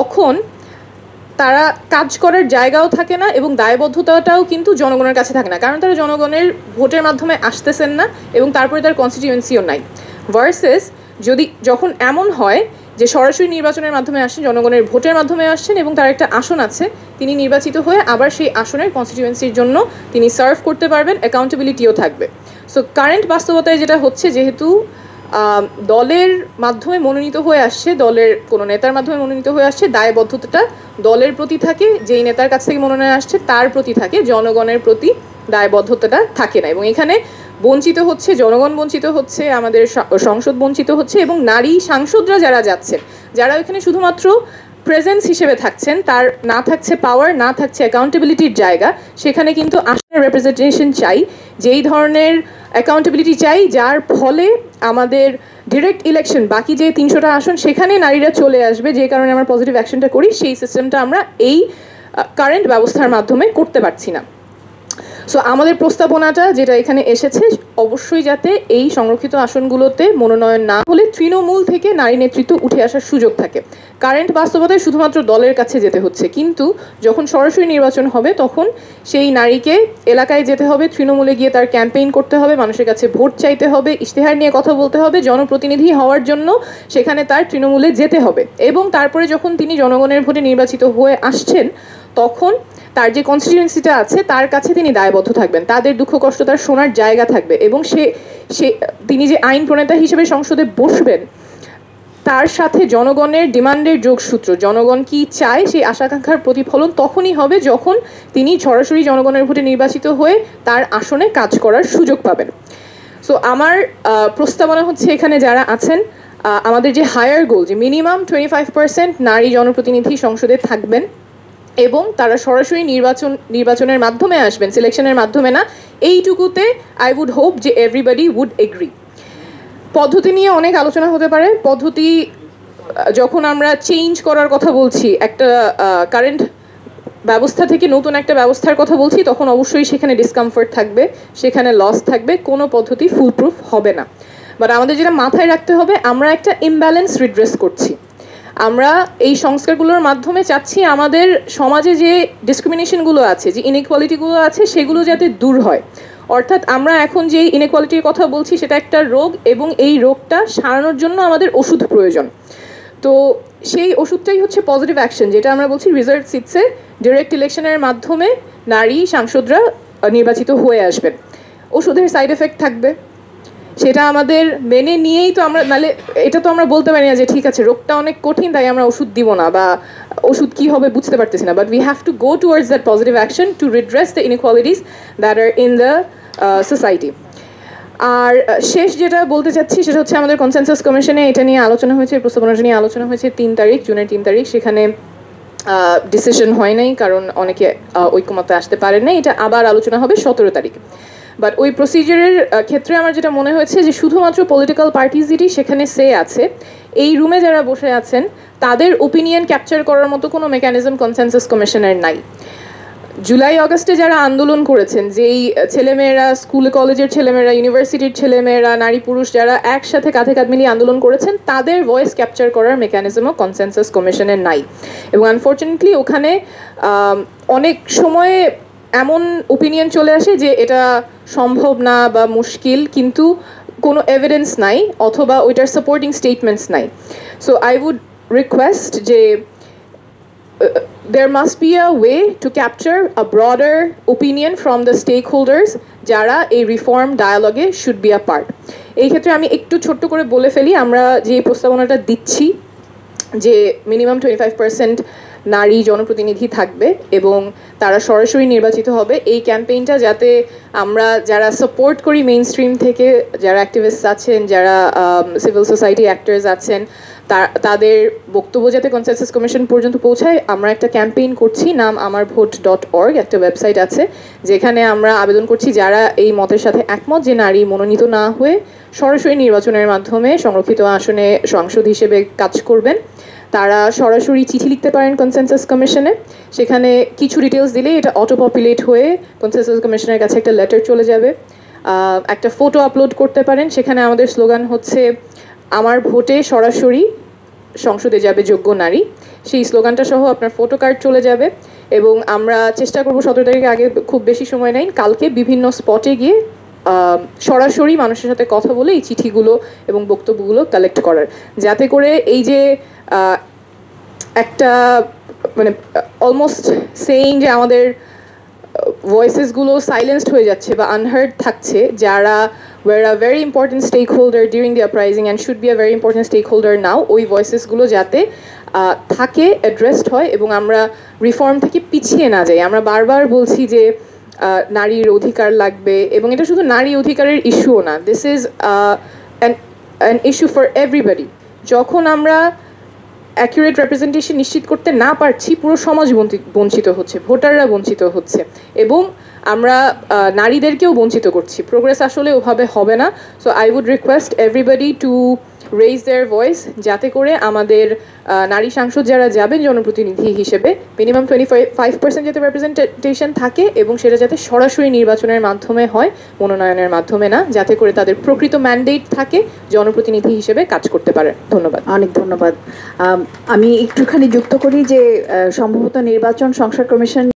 তখন তারা কাজ করার জায়গাও থাকে না এবং দায়বদ্ধতাটাও কিন্তু জনগণের কাছে থাকে না, কারণ তারা জনগণের ভোটের মাধ্যমে আসতেছেন না এবং তারপরে তার কনস্টিটিউয়েন্সিও নাই। ভার্সেস যখন এমন হয় যে সরাসরি নির্বাচনের মাধ্যমে আসছেন, জনগণের ভোটের মাধ্যমে আসছেন এবং তার একটা আসন আছে, তিনি নির্বাচিত হয়ে আবার সেই আসনের কনস্টিটিউয়েন্সির জন্য তিনি সার্ভ করতে পারবেন, অ্যাকাউন্টেবিলিটিও থাকবে। সো কারেন্ট বাস্তবতায় যেটা হচ্ছে, যেহেতু দলের মাধ্যমে মনোনীত হয়ে আসছে, দলের কোনো নেতার মাধ্যমে মনোনীত হয়ে আসছে, দায়বদ্ধতাটা দলের প্রতি থাকে, যেই নেতার কাছ থেকে মনোনয়ন আসছে তার প্রতি থাকে, জনগণের প্রতি দায়বদ্ধতাটা থাকে না। এবং এখানে বঞ্চিত হচ্ছে জনগণ, বঞ্চিত হচ্ছে আমাদের সংসদ, বঞ্চিত হচ্ছে, এবং নারী সাংসদরা যারা যাচ্ছেন, যারা এখানে শুধুমাত্র প্রেজেন্স হিসেবে থাকছেন, তার না থাকছে পাওয়ার, না থাকছে অ্যাকাউন্টেবিলিটির জায়গা। সেখানে কিন্তু আসনের রিপ্রেজেন্টেশন চাই, যেই ধরনের অ্যাকাউন্টেবিলিটি চাই যার ফলে আমাদের ডিরেক্ট ইলেকশন, বাকি যে 300টা আসন সেখানে নারীরা চলে আসবে, যে কারণে আমরা পজিটিভ অ্যাকশনটা করি, সেই সিস্টেমটা আমরা এই কারেন্ট ব্যবস্থার মাধ্যমে করতে পারছি না। সো আমাদের প্রস্তাবনাটা যেটা এখানে এসেছে, অবশ্যই যাতে এই সংরক্ষিত আসনগুলোতে মনোনয়ন না হলে তৃণমূল থেকে নারী নেতৃত্ব উঠে আসার সুযোগ থাকে। কারেন্ট বাস্তবতায় শুধুমাত্র দলের কাছে যেতে হচ্ছে, কিন্তু যখন সরাসরি নির্বাচন হবে তখন সেই নারীকে এলাকায় যেতে হবে, তৃণমূলে গিয়ে তার ক্যাম্পেইন করতে হবে, মানুষের কাছে ভোট চাইতে হবে, ইশতেহার নিয়ে কথা বলতে হবে, জনপ্রতিনিধি হওয়ার জন্য সেখানে তার তৃণমূলে যেতে হবে। এবং তারপরে যখন তিনি জনগণের ভোটে নির্বাচিত হয়ে আসছেন, তখন তার যে কনস্টিটিউয়েন্সিটা আছে তার কাছে তিনি দায়বদ্ধ থাকবেন, তাদের দুঃখ কষ্ট তার শোনার জায়গা থাকবে, এবং তিনি যে আইন প্রণেতা হিসেবে সংসদে বসবেন, তার সাথে জনগণের ডিমান্ডের যোগসূত্র, জনগণ কি চায় সেই আশাকাঙ্ক্ষার প্রতিফলন তখনই হবে যখন তিনি সরাসরি জনগণের ভোটে নির্বাচিত হয়ে তার আসনে কাজ করার সুযোগ পাবেন। সো আমার প্রস্তাবনা হচ্ছে, এখানে যারা আছেন, আমাদের যে হায়ার গোল, যে মিনিমাম 25% নারী জনপ্রতিনিধি সংসদে থাকবেন এবং তারা সরাসরি নির্বাচনের মাধ্যমে আসবেন, সিলেকশনের মাধ্যমে না, এইটুকুতে আই উড হোপ যে এভরিবডি উড এগ্রি। পদ্ধতি নিয়ে অনেক আলোচনা হতে পারে। পদ্ধতি যখন আমরা চেঞ্জ করার কথা বলছি, একটা কারেন্ট ব্যবস্থা থেকে নতুন একটা ব্যবস্থার কথা বলছি, তখন অবশ্যই সেখানে ডিসকমফোর্ট থাকবে, সেখানে লস থাকবে, কোনো পদ্ধতি ফুলপ্রুফ হবে না। বাট আমাদের যেটা মাথায় রাখতে হবে, আমরা একটা ইমব্যালেন্স রিড্রেস করছি। আমরা এই সংস্কারগুলোর মাধ্যমে চাচ্ছি আমাদের সমাজে যে ডিসক্রিমিনেশনগুলো আছে, যে ইনইকুয়ালিটিগুলো আছে, সেগুলো যাতে দূর হয়। অর্থাৎ আমরা এখন যে ইনইকুয়ালিটির কথা বলছি সেটা একটা রোগ, এবং এই রোগটা সারানোর জন্য আমাদের ওষুধ প্রয়োজন। তো সেই ওষুধটাই হচ্ছে পজিটিভ অ্যাকশন, যেটা আমরা বলছি রিজাল্ট সিটসে ডিরেক্ট ইলেকশনের মাধ্যমে নারী সাংসদরা নির্বাচিত হয়ে আসবেন। ওষুধের সাইড এফেক্ট থাকবে, সেটা আমাদের মেনে নিয়েই তো আমরা, নাহলে এটা তো আমরা বলতে পারি না যে ঠিক আছে রোগটা অনেক কঠিন তাই আমরা ওষুধ দিব না, বা ওষুধ কী হবে বুঝতে পারতেছি না। But we have to go towards that positive action to redress the inequalities that are in the society. আর শেষ যেটা বলতে চাচ্ছি সেটা হচ্ছে, আমাদের কনসেনসাস কমিশনে এটা নিয়ে আলোচনা হয়েছে, প্রস্তাবনাটা নিয়ে আলোচনা হয়েছে 3 তারিখ, জুনের 3 তারিখ। সেখানে ডিসিশন হয় নাই, কারণ অনেকে ঐক্যমতে আসতে পারেন না। এটা আবার আলোচনা হবে 17 তারিখ। বাট ওই প্রসিজারের ক্ষেত্রে আমার যেটা মনে হয়েছে যে শুধুমাত্র পলিটিক্যাল পার্টিজেরই সেখানে সে আছে। এই রুমে যারা বসে আছেন তাদের ওপিনিয়ন ক্যাপচার করার মতো কোনো মেকানিজম কনসেনসাস কমিশনের নাই। জুলাই আগস্টে যারা আন্দোলন করেছেন, যেই ছেলেমেয়েরা, স্কুল কলেজের ছেলেমেয়েরা, ইউনিভার্সিটির ছেলেমেয়েরা, নারী পুরুষ যারা একসাথে কাঁধে কাঁধ মিলিয়ে আন্দোলন করেছেন, তাদের ভয়েস ক্যাপচার করার মেকানিজমও কনসেনসাস কমিশনের নাই। এবং আনফর্চুনেটলি ওখানে অনেক সময়ে এমন ওপিনিয়ন চলে আসে যে এটা সম্ভব না বা মুশকিল, কিন্তু কোনো এভিডেন্স নাই অথবা ওইটার সাপোর্টিং স্টেটমেন্টস নাই। সো আই উড রিকোয়েস্ট যে there must be a way to capture a broader opinion from the stakeholders যারা এই reform ডায়ালগে should be a part. এই ক্ষেত্রে আমি একটু ছোট্ট করে বলে ফেলি, আমরা যে প্রস্তাবনাটা দিচ্ছি যে মিনিমাম 25% নারী জনপ্রতিনিধি থাকবে এবং তারা সরাসরি নির্বাচিত হবে, এই ক্যাম্পেইনটা যাতে আমরা যারা সাপোর্ট করি মেইন স্ট্রিম থেকে, যারা অ্যাক্টিভিস্ট আছেন, যারা সিভিল সোসাইটি অ্যাক্টরস আছেন, তাদের বক্তব্য যাতে কনসেনসাস কমিশন পর্যন্ত পৌঁছায়, আমরা একটা ক্যাম্পেইন করছি, নাম amarvote.org, একটা ওয়েবসাইট আছে যেখানে আমরা আবেদন করছি যারা এই মতের সাথে একমত যে নারী মনোনীত না হয়ে সরাসরি নির্বাচনের মাধ্যমে সংরক্ষিত আসনে সংসদ হিসেবে কাজ করবেন, তারা সরাসরি চিঠি লিখতে পারেন কনসেনসাস কমিশনে। সেখানে কিছু ডিটেলস দিলে এটা অটো পপুলেট হয়ে কনসেনসাস কমিশনের কাছে একটা লেটার চলে যাবে। একটা ফটো আপলোড করতে পারেন, সেখানে আমাদের স্লোগান হচ্ছে আমার ভোটে সরাসরি সংসদে যাবে যোগ্য নারী, সেই স্লোগানটা সহ আপনার ফটো কার্ড চলে যাবে। এবং আমরা চেষ্টা করব 17 তারিখের আগে, খুব বেশি সময় নেই, কালকে বিভিন্ন স্পটে গিয়ে সরাসরি মানুষের সাথে কথা বলে এই চিঠিগুলো এবং বক্তব্যগুলো কালেক্ট করার, যাতে করে এই যে একটা মানে অলমোস্ট সেইং যে আমাদের ভয়েসেসগুলো সাইলেন্সড হয়ে যাচ্ছে বা আনহার্ড থাকছে, যারা were a very important stakeholder during the uprising and should be a very important stakeholder now, ওই ভয়েসেসগুলো যাতে থাকে, অ্যাড্রেসড হয় এবং আমরা রিফর্ম থেকে পিছিয়ে না যাই। আমরা বারবার বলছি যে নারীর অধিকার লাগবে, এবং এটা শুধু নারী অধিকারের ইস্যুও না, this is an issue for everybody. যখন আমরা অ্যাকুরেট রিপ্রেজেন্টেশন নিশ্চিত করতে না পারছি, পুরো সমাজ বঞ্চিত হচ্ছে, ভোটাররা বঞ্চিত হচ্ছে, এবং আমরা নারীদেরকেও বঞ্চিত করছি। প্রোগ্রেস আসলে ওভাবে হবে না। So I would request everybody to raise their voice, যাতে করে আমাদের নারী সাংসদ যারা যাবেন জনপ্রতিনিধি হিসেবে মিনিমাম 25% যাতে রিপ্রেজেন্টেশন থাকে, এবং সেটা যাতে সরাসরি নির্বাচনের মাধ্যমে হয়, মনোনয়নের মাধ্যমে না, যাতে করে তাদের প্রকৃত ম্যান্ডেট থাকে, জনপ্রতিনিধি হিসেবে কাজ করতে পারে। ধন্যবাদ। অনেক ধন্যবাদ। আমি একটুখানি যুক্ত করি যে সম্ভবত নির্বাচন সংস্কার কমিশন